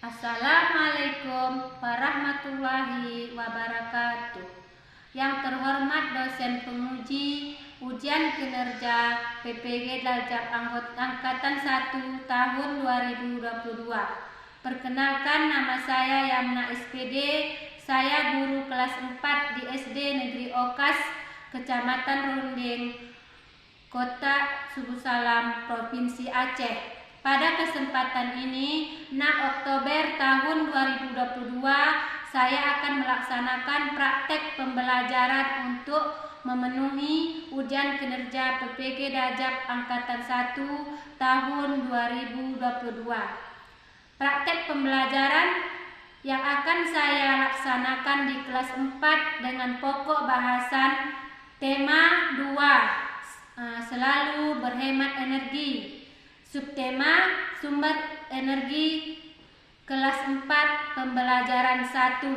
Assalamualaikum warahmatullahi wabarakatuh. Yang terhormat dosen penguji ujian kinerja PPG Darjat Angkatan 1 tahun 2022. Perkenalkan, nama saya Yamna SPD. Saya guru kelas 4 di SD Negeri Okas, Kecamatan Rundeng, Kota Subuh Salam, Provinsi Aceh. Pada kesempatan ini, 6 Oktober tahun 2022, saya akan melaksanakan praktek pembelajaran untuk memenuhi ujian kinerja PPG Darjat Angkatan 1 tahun 2022. Praktek pembelajaran yang akan saya laksanakan di kelas 4 dengan pokok bahasan tema 2, selalu berhemat energi. Subtema sumber energi kelas 4 pembelajaran 1.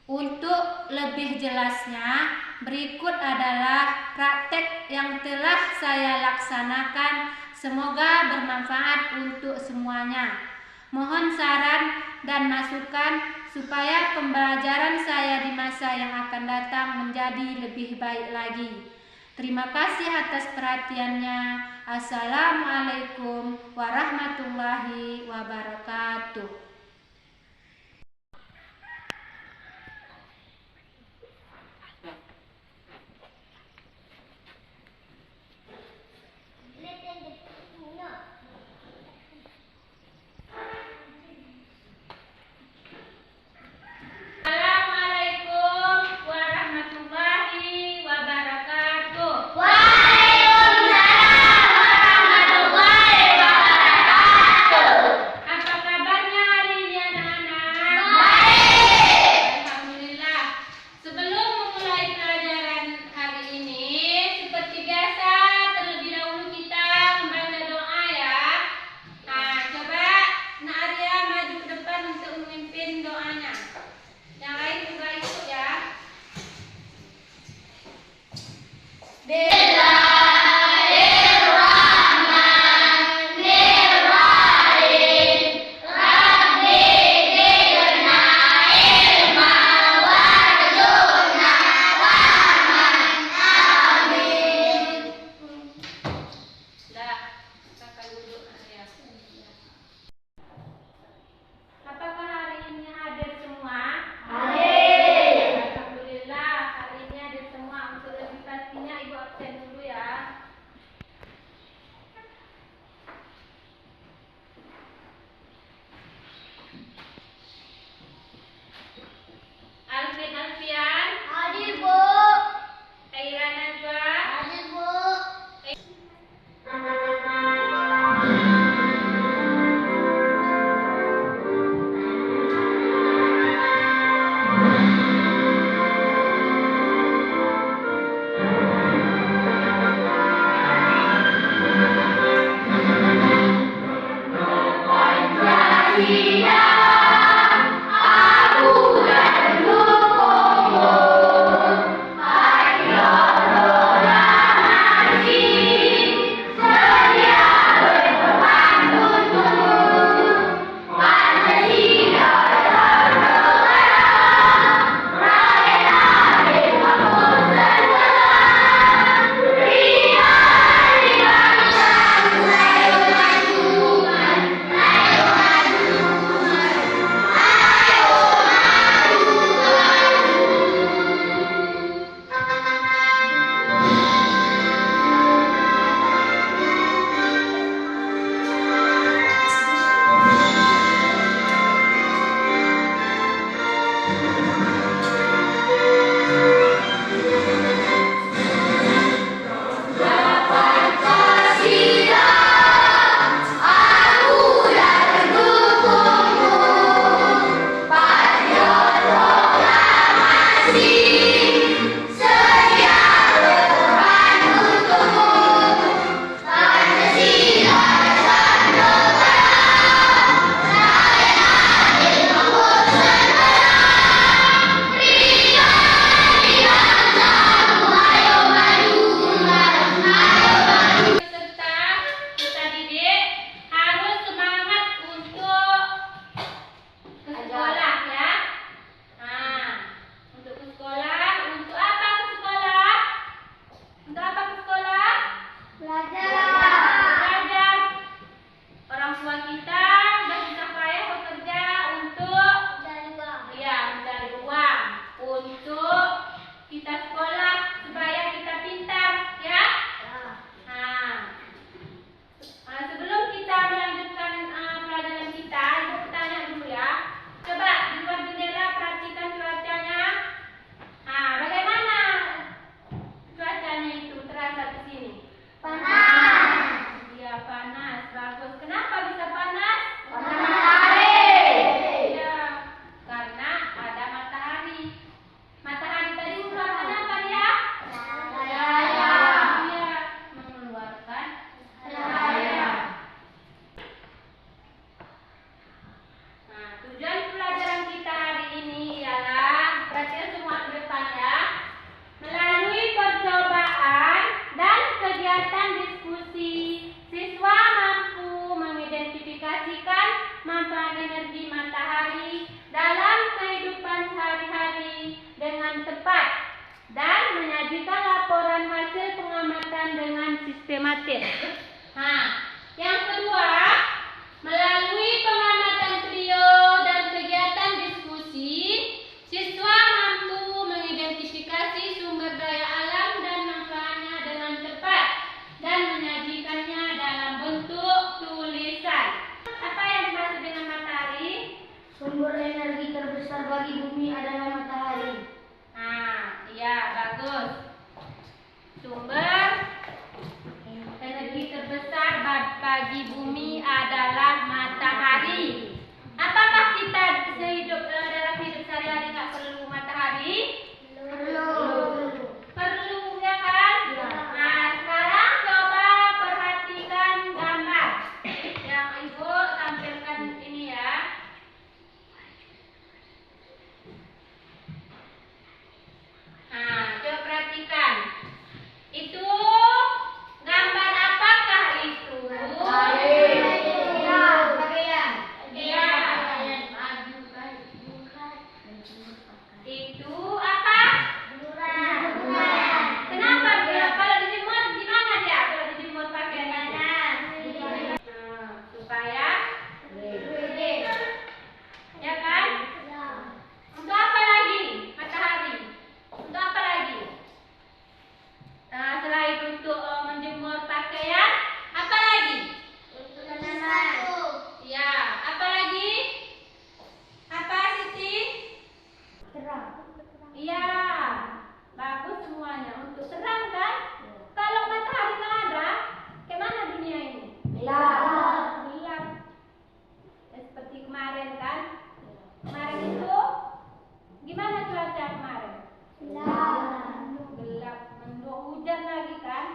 Untuk lebih jelasnya, berikut adalah praktek yang telah saya laksanakan. Semoga bermanfaat untuk semuanya. Mohon saran dan masukan supaya pembelajaran saya di masa yang akan datang menjadi lebih baik lagi. Terima kasih atas perhatiannya. Assalamualaikum warahmatullahi wabarakatuh. Apa kabarnya energi matahari dalam kehidupan sehari-hari dengan tepat dan menyajikan laporan hasil pengamatan dengan sistematis. Yang kedua, melalui pengamatan trio dan kegiatan diskusi, siswa mampu mengidentifikasi sumber daya alam dan manfaatnya dengan tepat dan menyajikannya dalam bentuk tulisan. Apa yang dimaksud dengan matahari? Sumber energi terbesar bagi bumi adalah matahari. Ya, bagus. Sumber energi terbesar bagi bumi adalah matahari. Apakah kita dalam hidup sehari-hari nggak perlu matahari? Perlu, ya kan? Ya. Sekarang coba perhatikan gambar yang Ibu tampilkan ini ya. Coba perhatikan. Itu gambar apakah itu? Itu apa? Kenapa dia? Kalau dijemur gimana dia? Kalau dijemur pakai panas. Supaya ya kan? Untuk apa lagi? Matahari. Untuk apa lagi? Selain untuk menjemur pakaian, apa lagi? Ya, apa lagi? Apa Siti? Iya, bagus semuanya. Untuk terang kan? Kalau matahari nggak ada, gimana dunia ini? Gelap. Seperti kemarin kan? Kemarin itu gimana cuaca kemarin? Gelap, mendung, hujan lagi kan?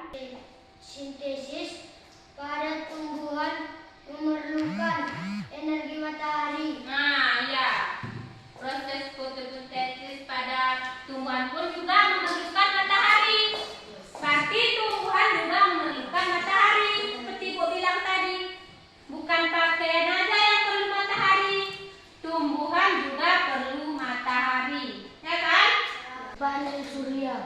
Sintesis pada tumbuhan memerlukan energi matahari. Ya. Proses fotosintesis pada tumbuhan pun juga memerlukan matahari. Berarti tumbuhan juga memerlukan matahari. Seperti Ibu bilang tadi, bukan pakaian aja yang perlu matahari, tumbuhan juga perlu matahari, ya kan? Panel surya.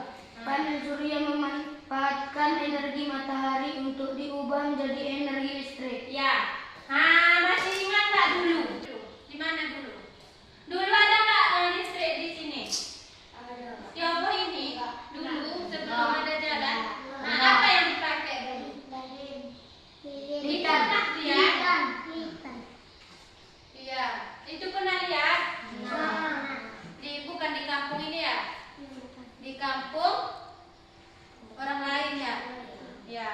Panel surya memanfaatkan energi matahari untuk diubah menjadi energi listrik. Ya. Masih ingat nggak dulu? Di mana dulu? Dulu ada nggak listrik di sini? Ada. Tiongkok ini dulu sebelum ada jalan. Apa yang dipakai dulu? Hitam dia. Iya. Itu pernah lihat? Bukan di kampung ini ya? Di kampung orang lain ya? Ya.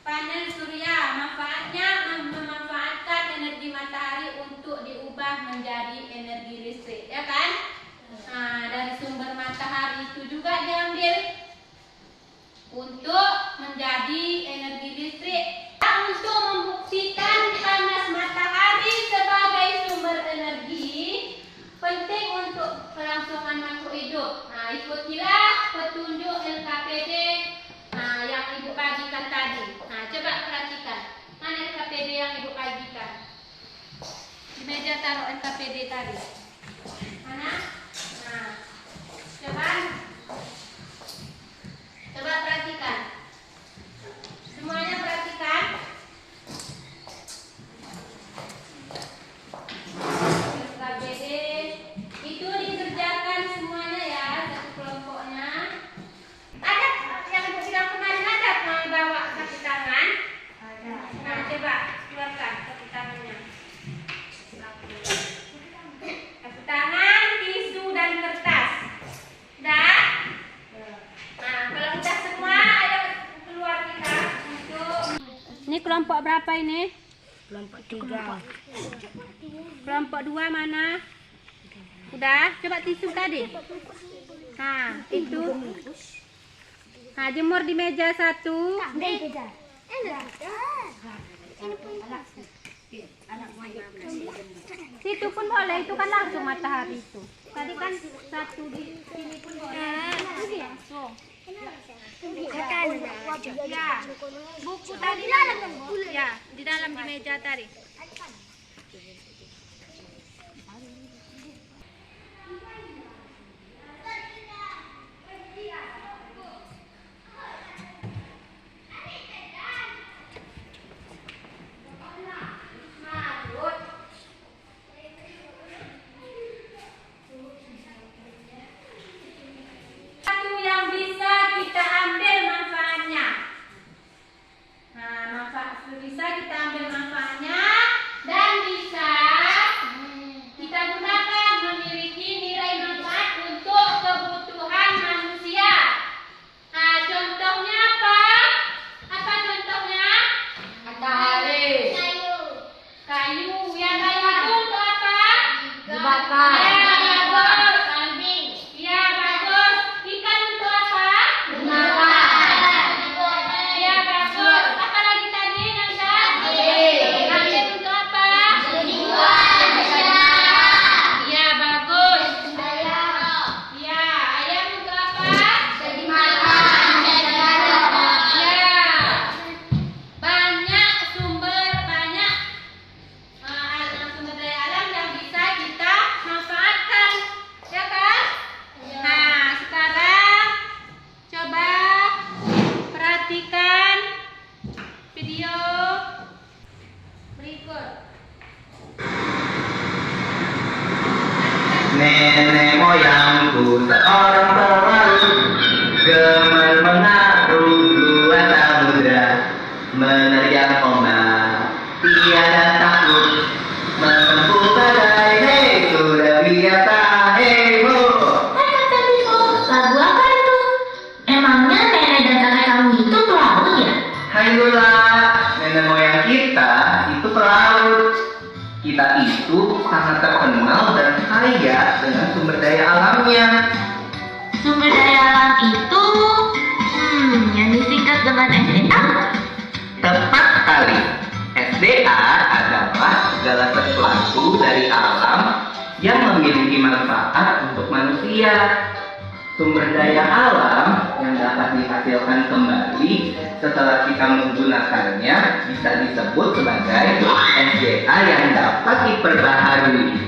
Panel surya manfaatnya memanfaatkan energi matahari untuk diubah menjadi energi listrik, ya kan? Dari sumber matahari itu juga diambil untuk menjadi energi listrik. Untuk membuktikan panas matahari sebagai sumber energi penting untuk kelangsungan makhluk hidup. Ikutilah petunjuk LKPD yang Ibu bagikan tadi. Coba perhatikan. Mana LKPD yang Ibu bagikan? Di meja taruh LKPD tadi. Mana? Coba perhatikan. Semuanya perhatikan. LKPD itu dikerjakan semuanya ya, satu kelompoknya. Ada yang Ibu bilang kemarin ada yang bawa sapu tangan? Ada. Coba keluarkan sapu tangannya. Sapu tangan, tisu dan kertas. Udah? Kalau udah semua, ayo keluar kita untuk. Ini kelompok berapa ini? Kelompok 3. Kelompok 2 mana? Udah? Coba tisu tadi. Itu. Jemur di meja 1. Situ pun boleh, itu kan langsung matahari itu. Tadi kan 1 di sini pun boleh. Langsung. Ya. Buku tadi ya, di dalam di meja tadi. masyarakat. Ya, bagus. Kambing. Ya, bagus. Ikan untuk apa? Makan. Ya, bagus. Apa lagi tadi, Nanda? Kambing. Kambing untuk apa? Dijual. Ya, bagus. Ayam. Ya, ayam untuk apa? Dimakan. Ya. Banyak sumber daya alam yang bisa kita manfaatkan, ya kan? Nah, sekarang coba perhatikan video berikut. Nenek moyangku seorang pelaut, gemar mengatur luas samudra, menerjang ombak, tiada takut, menempuh badai, hei sudah biasa, hei ho. Lagu apa itu? Emangnya nenek dan kakek kamu itu pelaut ya? Hayulah, nenek moyang kita itu pelaut. Kita itu sangat terkenal dan kaya dengan sumber daya alamnya. Sumber daya alam itu, yang disingkat dengan SDA. Tepat sekali. SDA adalah segala sesuatu dari alam yang memiliki manfaat untuk manusia. Sumber daya alam yang dapat dihasilkan kembali setelah kita menggunakannya bisa disebut sebagai SDA yang dapat diperbaharui.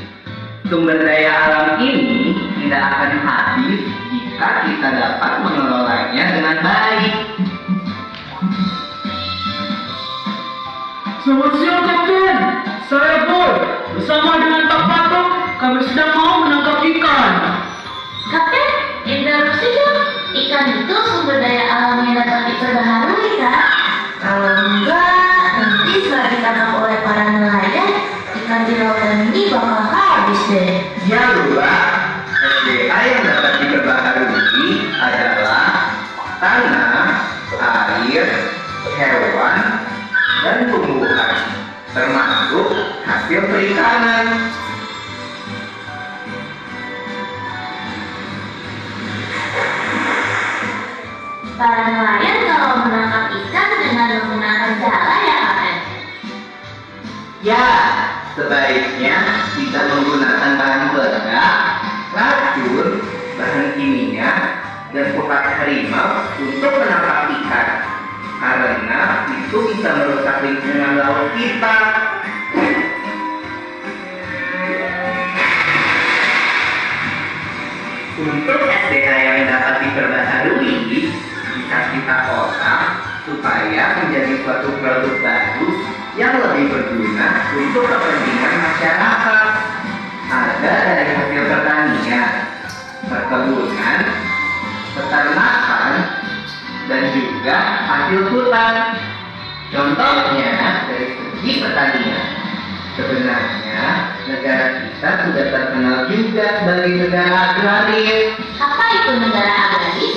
Sumber daya alam ini tidak akan habis jika kita dapat mengelolanya dengan baik. Selamat siang, Kapten. Saya Boy. Bersama dengan Pak Patok, kami sedang mau menangkap ikan. Kapten, interupsi dong. Ikan itu sumber daya alam yang dapat diperbaharui kan? Kalau enggak, nanti setelah ditangkap oleh para nelayan, ikan di lautan ini bakal habis deh. Ya lupa, SDA yang dapat diperbaharui adalah tanah, air, hewan, dan tumbuhan, termasuk hasil perikanan. Para nelayan kalau menangkap ikan dengan menggunakan jala ya, Kapten? Ya, sebaiknya kita menggunakan bahan peledak, racun, bahan kimia, dan pukat harimau untuk menangkap ikan. Karena itu bisa merusak lingkungan laut kita. Untuk SDA yang dapat diperbaharui, bisa kita olah supaya menjadi suatu produk baru yang lebih berguna untuk kepentingan masyarakat. Ada dari hasil pertanian, perkebunan, peternakan, dan juga hasil hutan. Contohnya dari segi pertanian, sebenarnya negara kita sudah terkenal juga sebagai negara agraris. Apa itu negara agraris?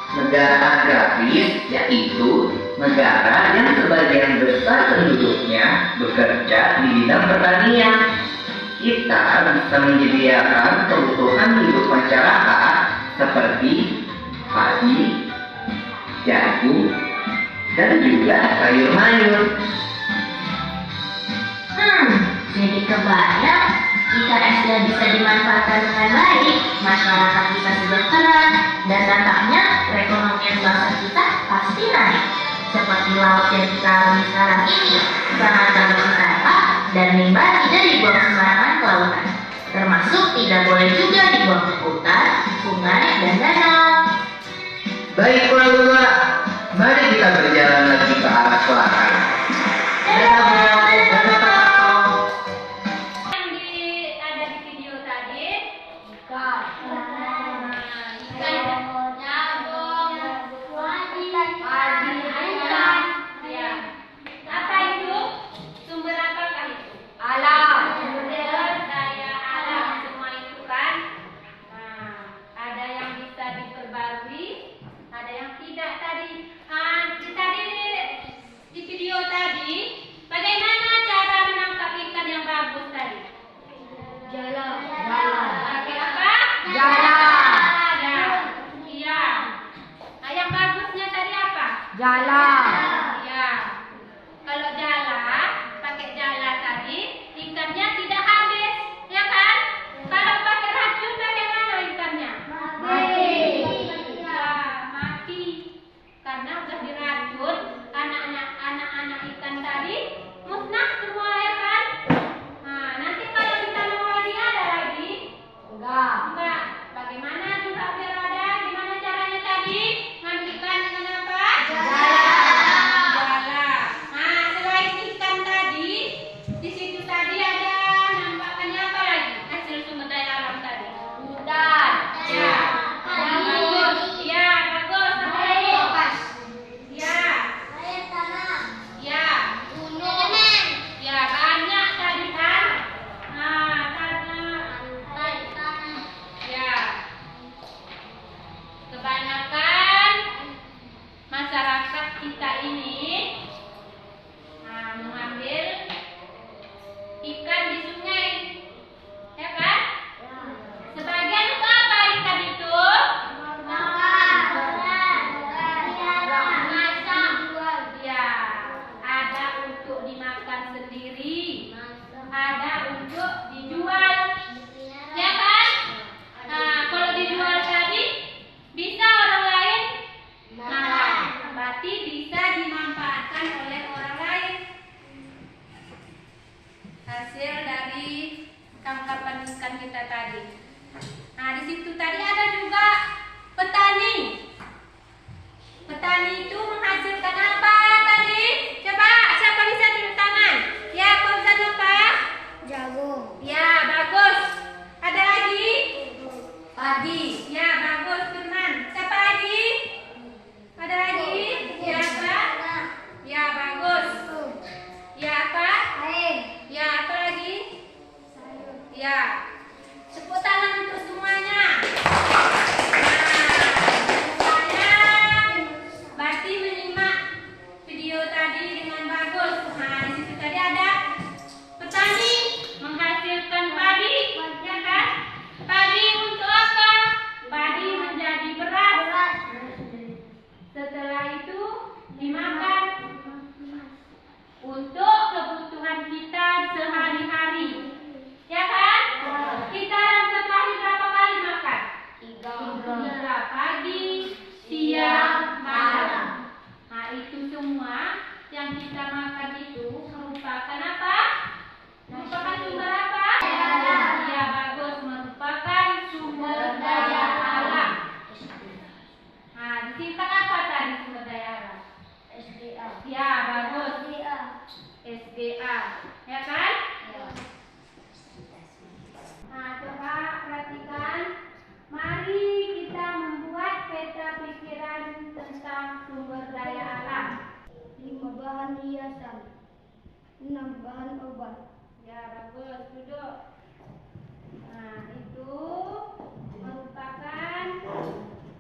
Negara agraris yaitu negara yang sebagian besar penduduknya bekerja di bidang pertanian. Kita bisa menyediakan kebutuhan hidup masyarakat seperti padi, jagung, dan juga sayur mayur. Jadi kebayang jika SDA bisa dimanfaatkan dengan baik, masyarakat bisa sejahtera, dan dampaknya perekonomian bangsa kita pasti naik. Seperti laut yang kita alami sekarang ini, sangat banyak wisata dan limbah tidak dibuang sembarangan ke lautan. Termasuk tidak boleh juga dibuang ke hutan, sungai, dan danau. Baiklah Lula, mari kita berjalan lagi ke arah selatan. Ada di video tadi. Ikan. Ya. Apa itu? Sumber apakah itu? Alam. Sumber daya alam semua itu kan. Nah, ada yang bisa diperbarui, ada yang tidak tadi. pembahasan kita tadi. Nah, di situ tadi ada juga petani. Petani itu menghasilkan apa tadi? Coba siapa bisa tunjuk tangan? Ya, Fauzan apa? Jagung. Ya, bagus. Ada lagi? Padi. Ya, bagus, Firman. Siapa lagi? Ada lagi? Ya, apa? Ya, bagus. Ya, apa? Air. Ya, apa lagi? Ya. Tepuk tangan untuk semuanya. Saya Bati menyimak video tadi dengan bagus. Nah, di situ tadi ada petani menghasilkan padi, ya kan? Padi untuk apa? Padi menjadi beras. Setelah itu dimakan untuk kebutuhan kita sehari-hari. Ya kan? Kita dalam satu hari berapa kali makan? 3 pagi, siang, malam. Nah, itu semua yang kita makan itu merupakan apa? Merupakan sumber apa? Ya, bagus. Merupakan sumber daya alam. Nah, disingkat apa tadi sumber daya alam? SDA. Ya, bagus. SDA. Ya kan? Nah, coba perhatikan. Mari kita membuat peta pikiran tentang sumber daya alam. 5 bahan hiasan. 6 bahan obat. Ya, bagus. Duduk. Nah, itu merupakan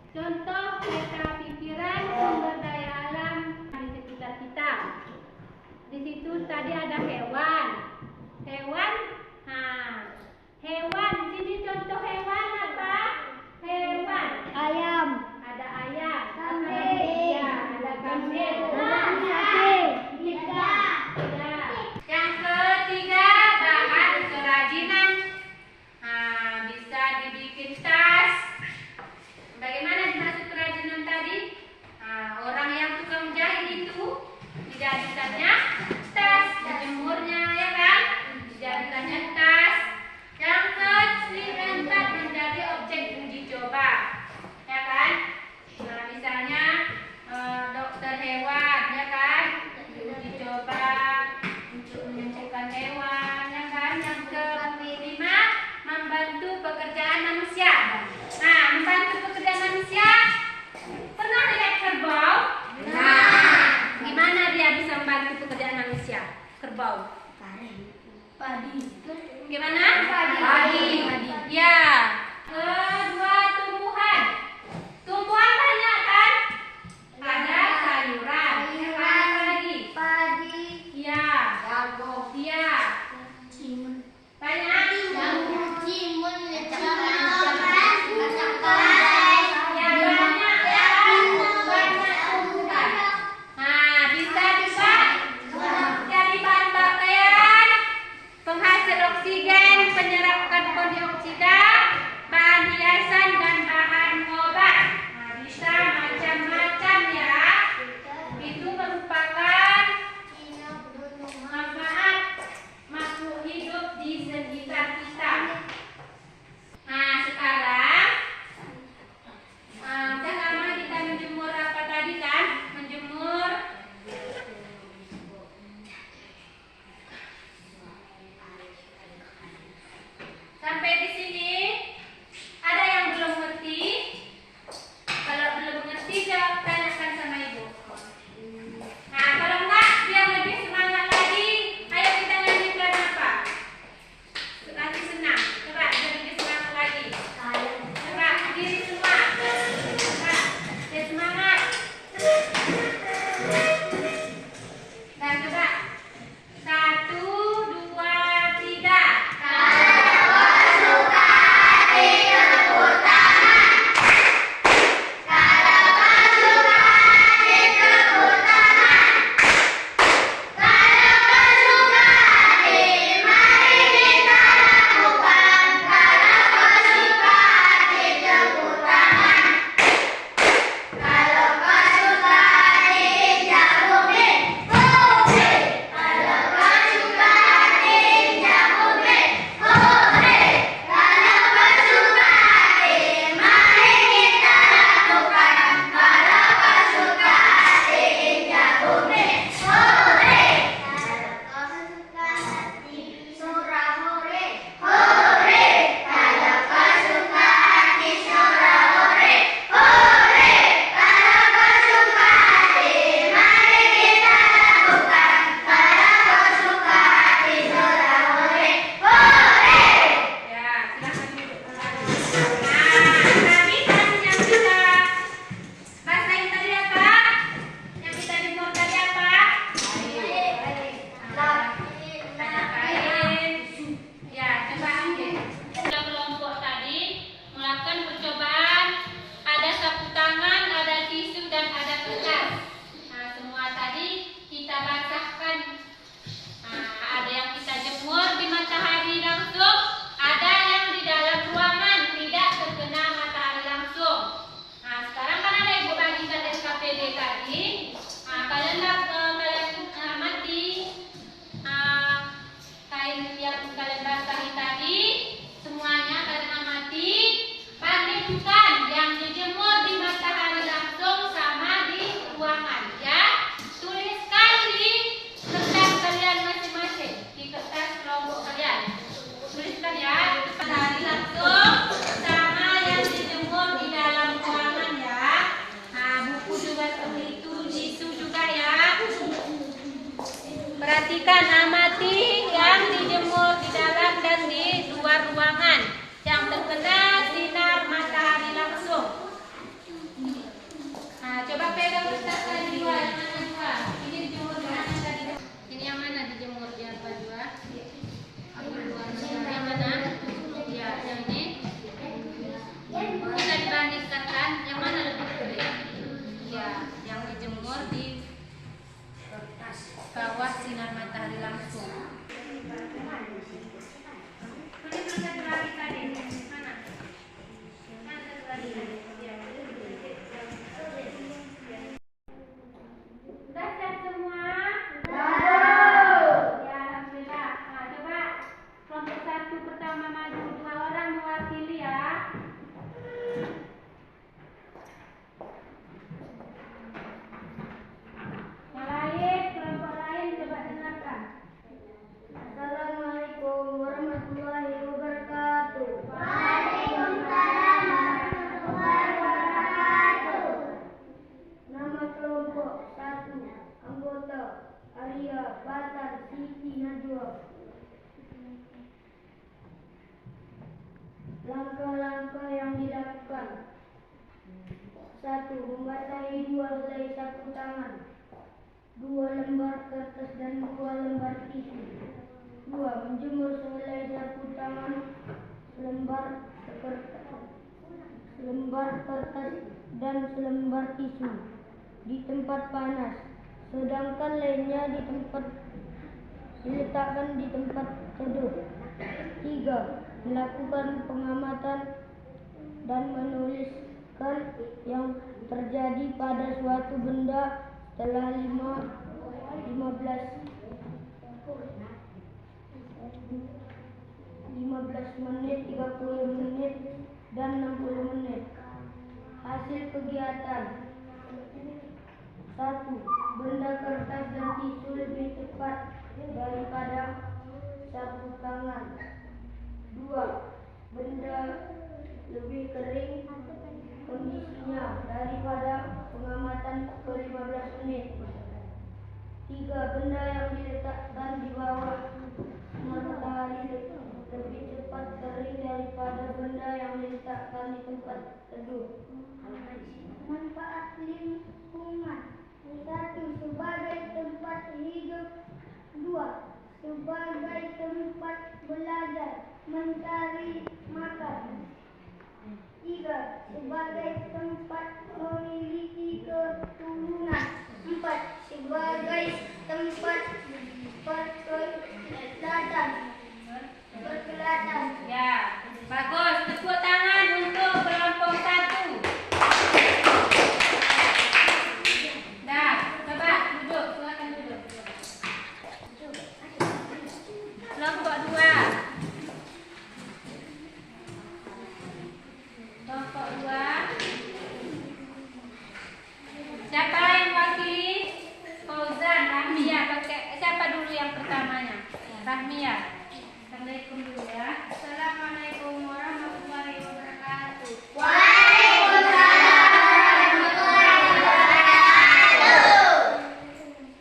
contoh peta pikiran sumber daya alam di sekitar kita. Di situ tadi ada hewan. Hewan. Nah, hewan. Di sini contoh hewan apa? Hewan. Ayam. Ada ayam. Kambing. Ya, ada kambing. Sapi. Ya. Yang ketiga, bahan kerajinan. Nah, bisa dibikin tas. Bagaimana dimaksud kerajinan tadi? Nah, orang yang tukang jahit itu dijadikannya tas, dijemurnya, ya kan? Dijadikannya tas. Yang keempat menjadi objek uji coba, ya kan? Nah, misalnya dokter hewan, ya kan? Uji coba untuk menyembuhkan hewan, ya kan? Yang kelima, membantu pekerjaan manusia. Nah, membantu pekerjaan manusia. Pernah lihat kerbau? Nah, gimana dia bisa membantu pekerjaan manusia? Kerbau. Padi. Gimana? Padi. Ya. Kedua, tumbuhan. Tumbuhan banyak kan? Ada sayuran. Apa lagi? Padi. Ya. Jagung. Ya. Timun. Banyak. Timun. Ya, banyak ya. Banyak tumbuhan. Nah, bisa juga jadi bahan pakaian, penghasil oksigen, penyerap karbon dioksida, bahan hiasan dan bahan obat. Nah, bisa macam-macam ya. Itu merupakan manfaat Perhatikan, amati yang dijemur di dalam dan di luar ruangan yang terkena sinar matahari langsung. Nah, coba pegang Ustaz tadi dua, yang mana dua? Ini dijemur di mana tadi? Ini yang mana dijemur di apa dua? Yang mana? Ya, yang ini. Kita dibandingkan yang mana lebih kering? Ya, yang dijemur di bawah sinar matahari langsung. Ini sudah terbagi tadi. Mana? Mana terbagi tadi? Sudah siap semua? Ya, alhamdulillah. Nah, coba kelompok 1 pertama maju, 2 orang mewakili ya. Yang lain, kelompok lain coba dengarkan. Assalamualaikum warahmatullahi wabarakatuh. Waalaikumsalam warahmatullahi wabarakatuh. Nama kelompok 1, anggota Arya Batar Siti Najwa. Langkah-langkah yang dilakukan: 1. Membasahi 2 helai sapu tangan, 2 lembar kertas dan 2 lembar tisu. 2. Menjemur sehelai sapu tangan, selembar kertas dan selembar tisu di tempat panas, sedangkan lainnya diletakkan di tempat teduh. 3. Melakukan pengamatan dan menuliskan yang terjadi pada suatu benda setelah 15 menit, 30 menit, dan 60 menit. Hasil kegiatan: 1. Benda kertas dan tisu lebih cepat daripada sapu tangan. 2. Benda lebih kering kondisinya daripada pengamatan ke 15 menit. 3. Benda yang diletakkan di bawah matahari lebih cepat kering daripada benda yang diletakkan di tempat teduh. Manfaat lingkungan: 1. Sebagai tempat hidup. 2. Sebagai tempat belajar, mencari makan. 3. Sebagai tempat memiliki keturunan. 4. Sebagai tempat perkelatan. Ya, bagus. Tepuk tangan untuk kelompok 1. Dah, coba duduk. Silakan duduk. Kelompok 2. Kelompok 2. Siapa yang wakili? Fauzan, Rahmia. Siapa dulu yang pertamanya? Rahmia. Assalamualaikum dulu ya. Assalamualaikum warahmatullahi wabarakatuh.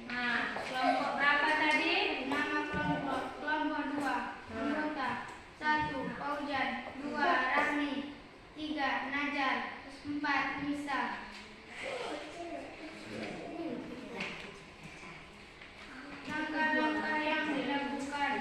Nah, kelompok berapa tadi? Nama kelompok 2. Anggota: 1. Fauzan, 2. Rahmi, 3. Najar, 4. Nisa. Langkah-langkah yang dilakukan: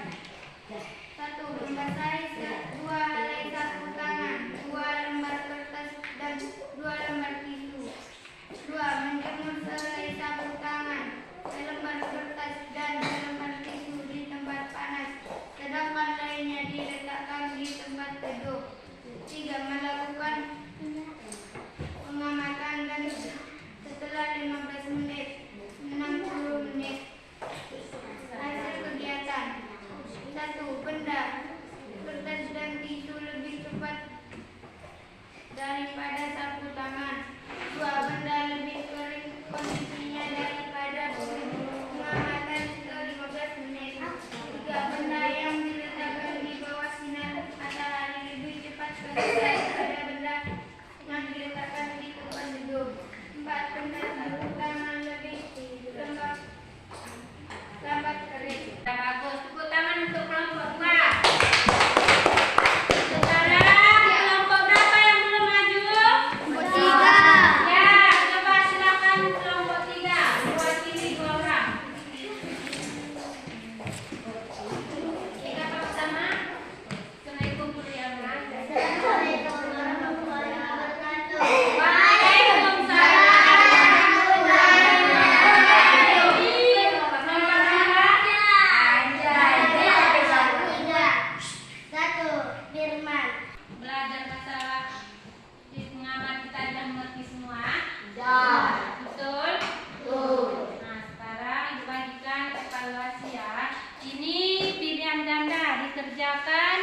Ini pilihan ganda dikerjakan,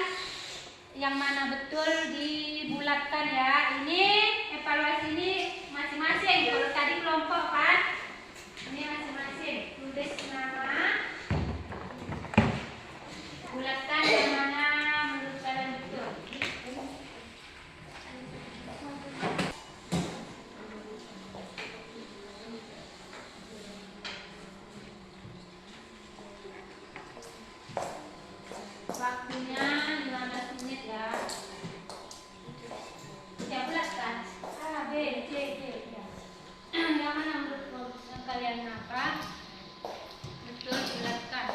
yang mana betul dibulatkan ya. Ini evaluasi ini masing-masing. Kalau tadi kelompok kan, ini masing-masing. Tulis nama, bulatkan yang mana menurut kalian betul. Waktunya 15 menit ya. Ya bulatkan. A, B, C, D. Ya. Yang mana menurut kalian apa? Betul, bulatkan.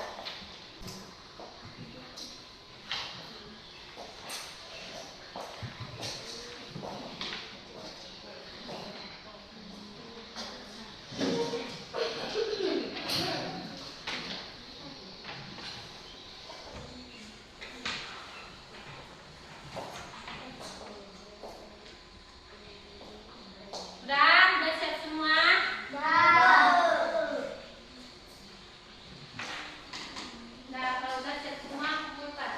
Udah siap semua? Nah, kalau udah siap semua, buka.